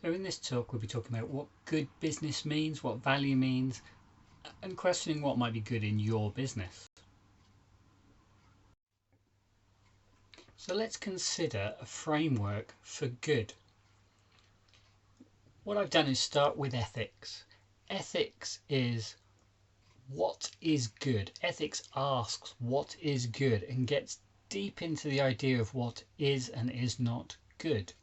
So in this talk we'll be talking about what good business means, what value means, and questioning what might be good in your business. So let's consider a framework for good. What I've done is start with ethics. Ethics is what is good. Ethics asks what is good and gets deep into the idea of what is and is not good.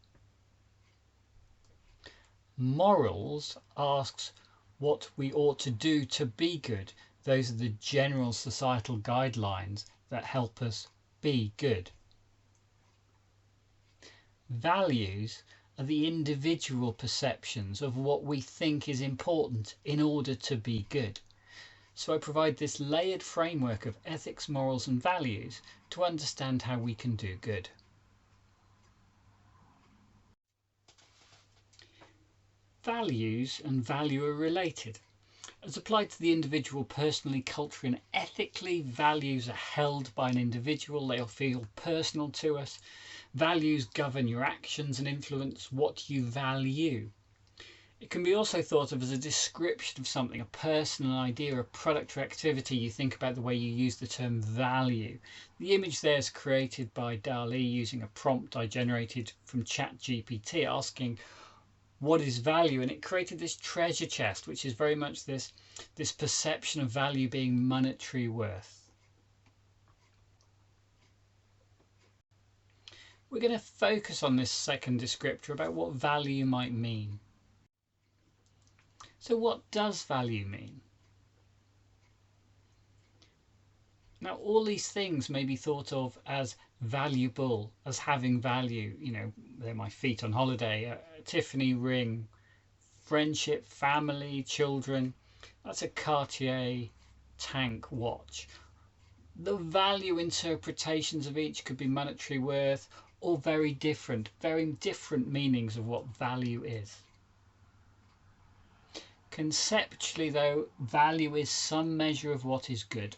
Morals asks what we ought to do to be good. Those are the general societal guidelines that help us be good. Values are the individual perceptions of what we think is important in order to be good. So I provide this layered framework of ethics, morals and values to understand how we can do good. Values and value are related. As applied to the individual personally, culturally and ethically, values are held by an individual. They'll feel personal to us. Values govern your actions and influence what you value. It can be also thought of as a description of something, a person, an idea, a product or activity. You think about the way you use the term value. The image there is created by DALL-E using a prompt I generated from ChatGPT asking what is value, and it created this treasure chest, which is very much this perception of value being monetary worth. We're going to focus on this second descriptor about what value might mean. So what does value mean? Now all these things may be thought of as valuable, as having value. You know, they're my feet on holiday, a Tiffany ring, friendship, family, children. That's a Cartier tank watch. The value interpretations of each could be monetary worth or very different meanings of what value is. Conceptually though, value is some measure of what is good.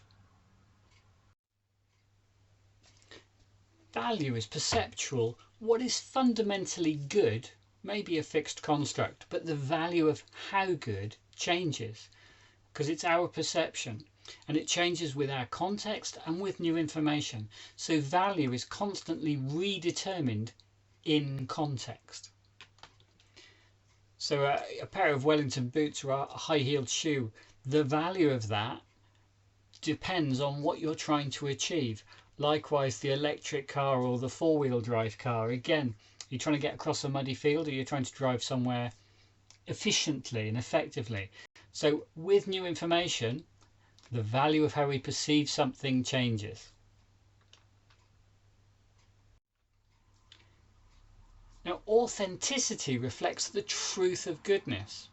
Value is perceptual. What is fundamentally good may be a fixed construct, but the value of how good changes because it's our perception and it changes with our context and with new information. So value is constantly redetermined in context. So a pair of Wellington boots or a high-heeled shoe, the value of that depends on what you're trying to achieve. Likewise, the electric car or the four-wheel drive car, again, you're trying to get across a muddy field or you're trying to drive somewhere efficiently and effectively. So with new information, the value of how we perceive something changes. Now, authenticity reflects the truth of goodness.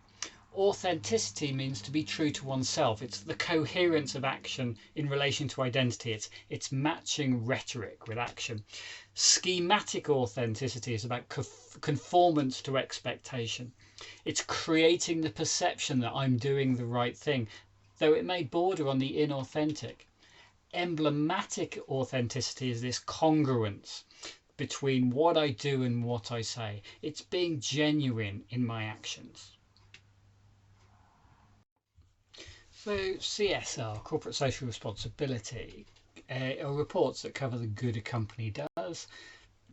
Authenticity means to be true to oneself. It's the coherence of action in relation to identity. It's matching rhetoric with action. Schematic authenticity is about conformance to expectation. It's creating the perception that I'm doing the right thing, though it may border on the inauthentic. Emblematic authenticity is this congruence between what I do and what I say. It's being genuine in my actions. So CSR, corporate social responsibility, are reports that cover the good a company does,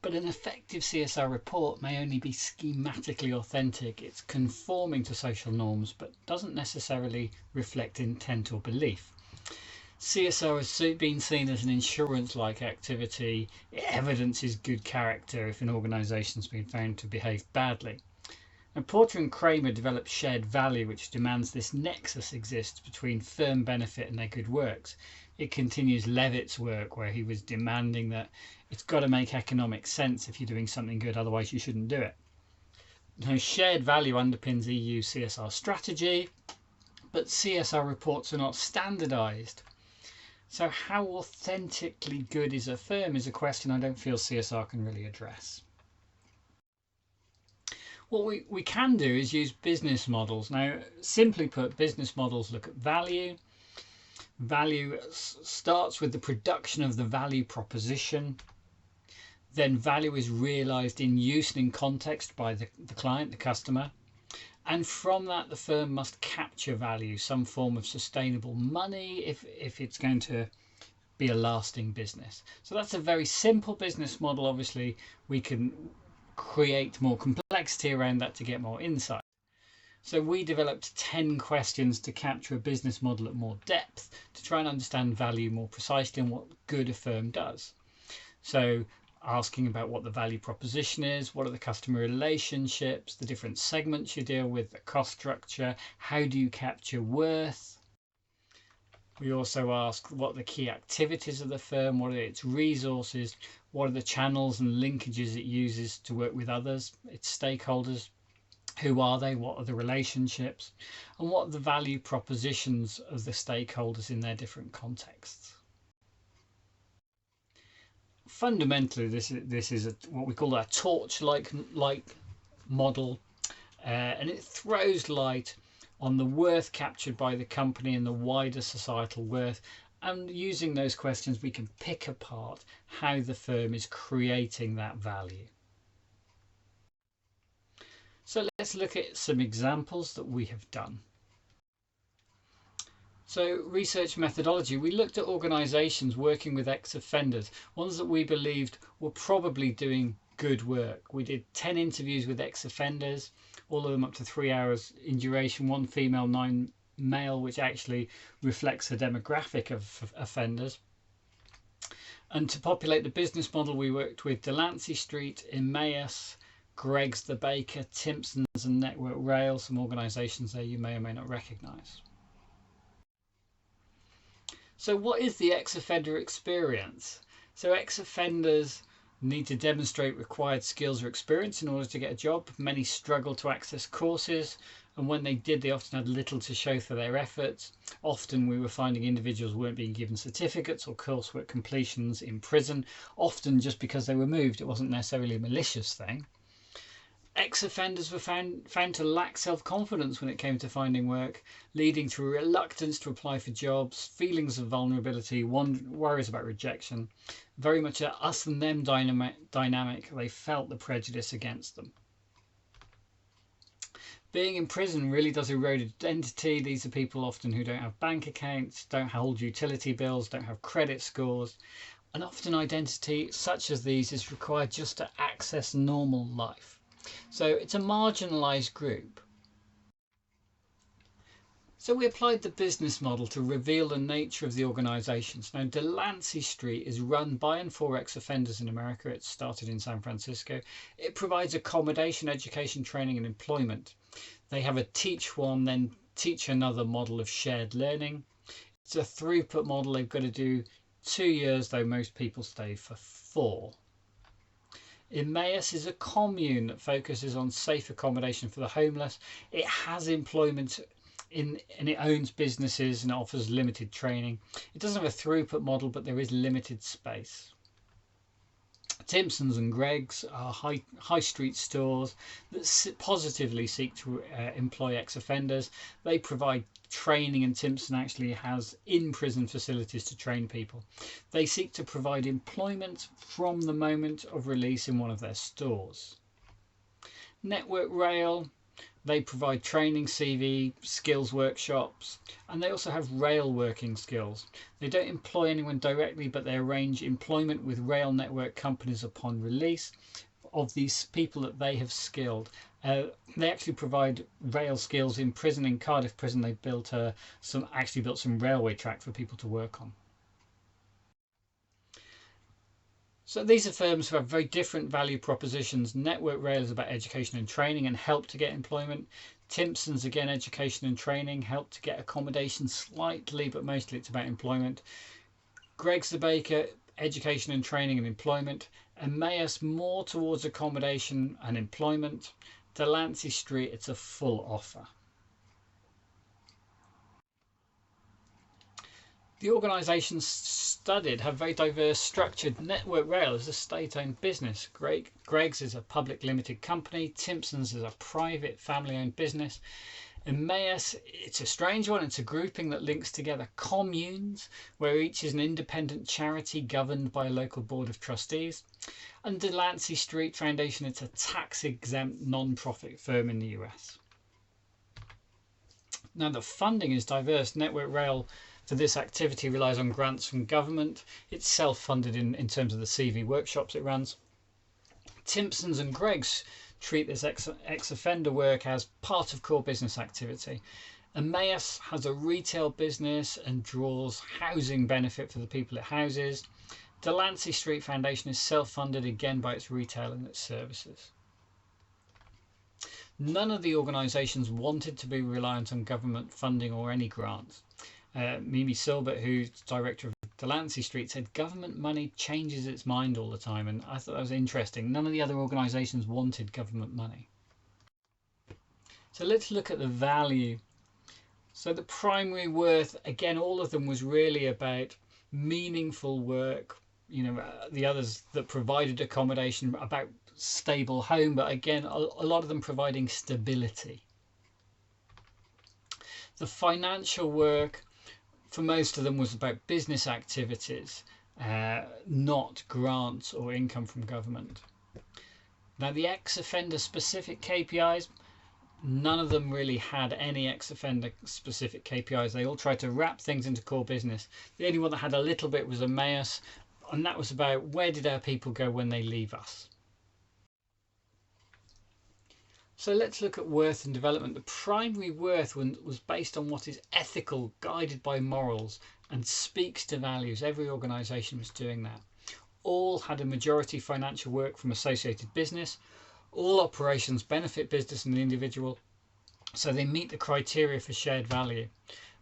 but an effective CSR report may only be schematically authentic. It's conforming to social norms, but doesn't necessarily reflect intent or belief. CSR has been seen as an insurance-like activity. It evidences good character if an organisation's been found to behave badly. And Porter and Kramer developed shared value, which demands this nexus exists between firm benefit and their good works. It continues Levitt's work, where he was demanding that it's got to make economic sense if you're doing something good, otherwise you shouldn't do it. Now, shared value underpins EU CSR strategy, but CSR reports are not standardised. So how authentically good is a firm is a question I don't feel CSR can really address. What we can do is use business models. Now, simply put, business models look at value. Value starts with the production of the value proposition. Then value is realised in use and in context by the client, the customer. And from that, the firm must capture value, some form of sustainable money if it's going to be a lasting business. So that's a very simple business model. Obviously, we can create more complexity around that to get more insight. So we developed 10 questions to capture a business model at more depth to try and understand value more precisely and what good a firm does. So asking about what the value proposition is, what are the customer relationships, the different segments you deal with, the cost structure, how do you capture worth. We also ask what are the key activities of the firm, what are its resources, what are the channels and linkages it uses to work with others, its stakeholders, who are they, what are the relationships, and what are the value propositions of the stakeholders in their different contexts. Fundamentally, this is what we call a torch-like model, and it throws light on the worth captured by the company and the wider societal worth. And using those questions, we can pick apart how the firm is creating that value. So let's look at some examples that we have done. So research methodology, we looked at organisations working with ex-offenders, ones that we believed were probably doing good work. We did 10 interviews with ex-offenders, all of them up to 3 hours in duration, 1 female, 9 male, which actually reflects the demographic of offenders. And to populate the business model, we worked with Delancey Street, Emmaus, Greggs the Baker, Timpsons and Network Rail, some organisations there you may or may not recognise. So what is the ex-offender experience? So ex-offenders need to demonstrate required skills or experience in order to get a job. Many struggle to access courses, and when they did, they often had little to show for their efforts. Often we were finding individuals weren't being given certificates or coursework completions in prison, often just because they were moved. It wasn't necessarily a malicious thing. Ex-offenders were found to lack self-confidence when it came to finding work, leading to a reluctance to apply for jobs, feelings of vulnerability, worries about rejection. Very much a us and them dynamic. They felt the prejudice against them. Being in prison really does erode identity. These are people often who don't have bank accounts, don't hold utility bills, don't have credit scores. And often identity such as these is required just to access normal life. So it's a marginalised group. So we applied the business model to reveal the nature of the organisations. Now, Delancey Street is run by and for ex-offenders in America. It started in San Francisco. It provides accommodation, education, training and employment. They have a teach one, then teach another model of shared learning. It's a throughput model. They've got to do 2 years, though most people stay for 4. Emmaus is a commune that focuses on safe accommodation for the homeless. It has employment and it owns businesses and offers limited training. It doesn't have a throughput model, but there is limited space. Timpsons and Greggs are high street stores that positively seek to employ ex-offenders. They provide training, and Timpson actually has in-prison facilities to train people. They seek to provide employment from the moment of release in one of their stores. Network Rail, they provide training, CV, skills workshops, and they also have rail working skills. They don't employ anyone directly, but they arrange employment with rail network companies upon release of these people that they have skilled. They actually provide rail skills in prison. In Cardiff Prison, they built some railway track for people to work on. So these are firms who have very different value propositions. Network Rail is about education and training and help to get employment. Timpson's, again, education and training, help to get accommodation slightly, but mostly it's about employment. Greggs the Baker, education and training and employment. Emmaus, more towards accommodation and employment. Delancey Street, it's a full offer. The organisations studied have very diverse structured. Network Rail is a state-owned business. Greggs is a public limited company. Timpsons is a private family-owned business. Emmaus, it's a strange one. It's a grouping that links together communes, where each is an independent charity governed by a local board of trustees. And Delancey Street Foundation, it's a tax-exempt non-profit firm in the US. Now, the funding is diverse. Network Rail for this activity relies on grants from government. It's self-funded in terms of the CV workshops it runs. Timpsons and Greggs treat this ex-offender work as part of core business activity. Emmaus has a retail business and draws housing benefit for the people it houses. Delancey Street Foundation is self-funded again by its retail and its services. None of the organisations wanted to be reliant on government funding or any grants. Mimi Silbert, who's director of Delancey Street, said government money changes its mind all the time, and I thought that was interesting. None of the other organisations wanted government money. So let's look at the value. So the primary worth, again, all of them was really about meaningful work. The others that provided accommodation, about stable home, but again, a lot of them providing stability. The financial work for most of them was about business activities, not grants or income from government. Now, the ex-offender specific KPIs, none of them really had any ex-offender specific KPIs. They all tried to wrap things into core business. The only one that had a little bit was Emmaus, and that was about where did our people go when they leave us. So let's look at worth and development. The primary worth was based on what is ethical, guided by morals, and speaks to values. Every organisation was doing that. All had a majority financial work from associated business. All operations benefit business and the individual, so they meet the criteria for shared value.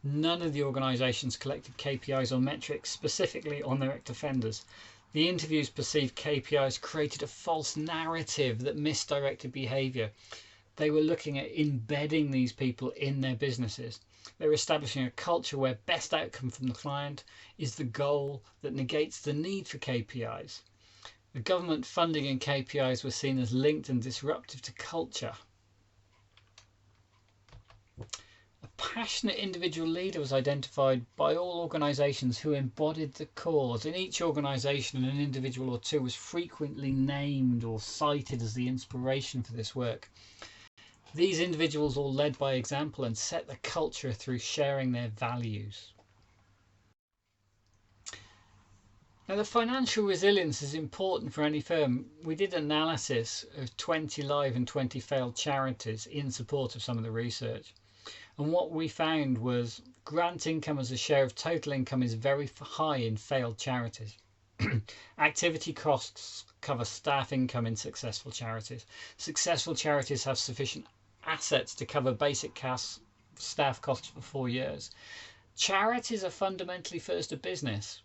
None of the organisations collected KPIs or metrics specifically on their ex-offenders. The interviews perceived KPIs created a false narrative that misdirected behaviour. They were looking at embedding these people in their businesses. They were establishing a culture where best outcome from the client is the goal that negates the need for KPIs. The government funding and KPIs were seen as linked and disruptive to culture. A passionate individual leader was identified by all organisations who embodied the cause. In each organisation, an individual or two was frequently named or cited as the inspiration for this work. These individuals all led by example and set the culture through sharing their values. Now, the financial resilience is important for any firm. We did analysis of 20 live and 20 failed charities in support of some of the research. And what we found was grant income as a share of total income is very high in failed charities. Activity costs cover staff income in successful charities. Successful charities have sufficient assets to cover basic staff costs for 4 years. Charities are fundamentally first a business.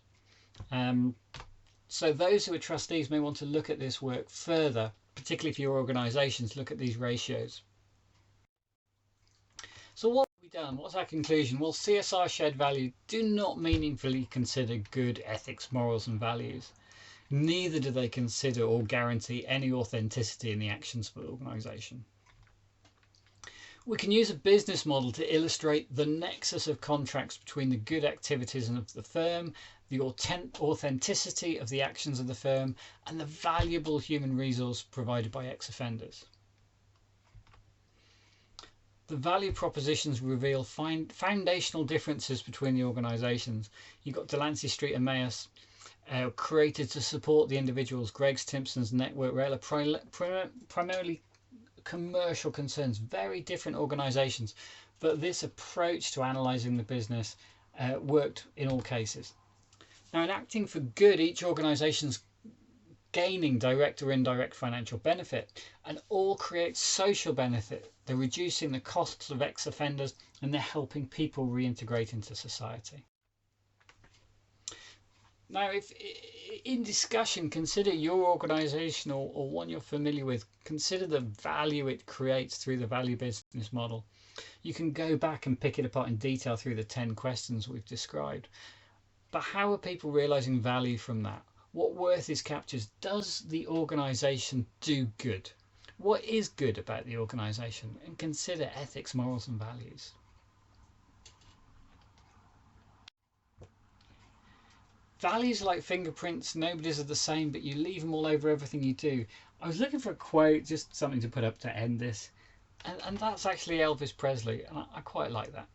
So those who are trustees may want to look at this work further, particularly for your organisations, look at these ratios. So what have we done? What's our conclusion? Well, CSR shared value do not meaningfully consider good ethics, morals and values. Neither do they consider or guarantee any authenticity in the actions of the organisation. We can use a business model to illustrate the nexus of contracts between the good activities of the firm, the authenticity of the actions of the firm, and the valuable human resource provided by ex-offenders. The value propositions reveal foundational differences between the organisations. You've got Delancey Street and Emmaus, created to support the individuals. Greggs, Timpsons, Network Rail are primarily commercial concerns, very different organisations, but this approach to analysing the business worked in all cases. Now, in acting for good, each organisation's gaining direct or indirect financial benefit, and all create social benefit. They're reducing the costs of ex-offenders and they're helping people reintegrate into society. Now, if in discussion, consider your organisation or one you're familiar with, consider the value it creates through the value business model. You can go back and pick it apart in detail through the 10 questions we've described. But how are people realising value from that? What worth is captured? Does the organisation do good? What is good about the organisation, and consider ethics, morals, and values. Values are like fingerprints. Nobody's are the same, but you leave them all over everything you do. I was looking for a quote, just something to put up to end this, and that's actually Elvis Presley, and I quite like that.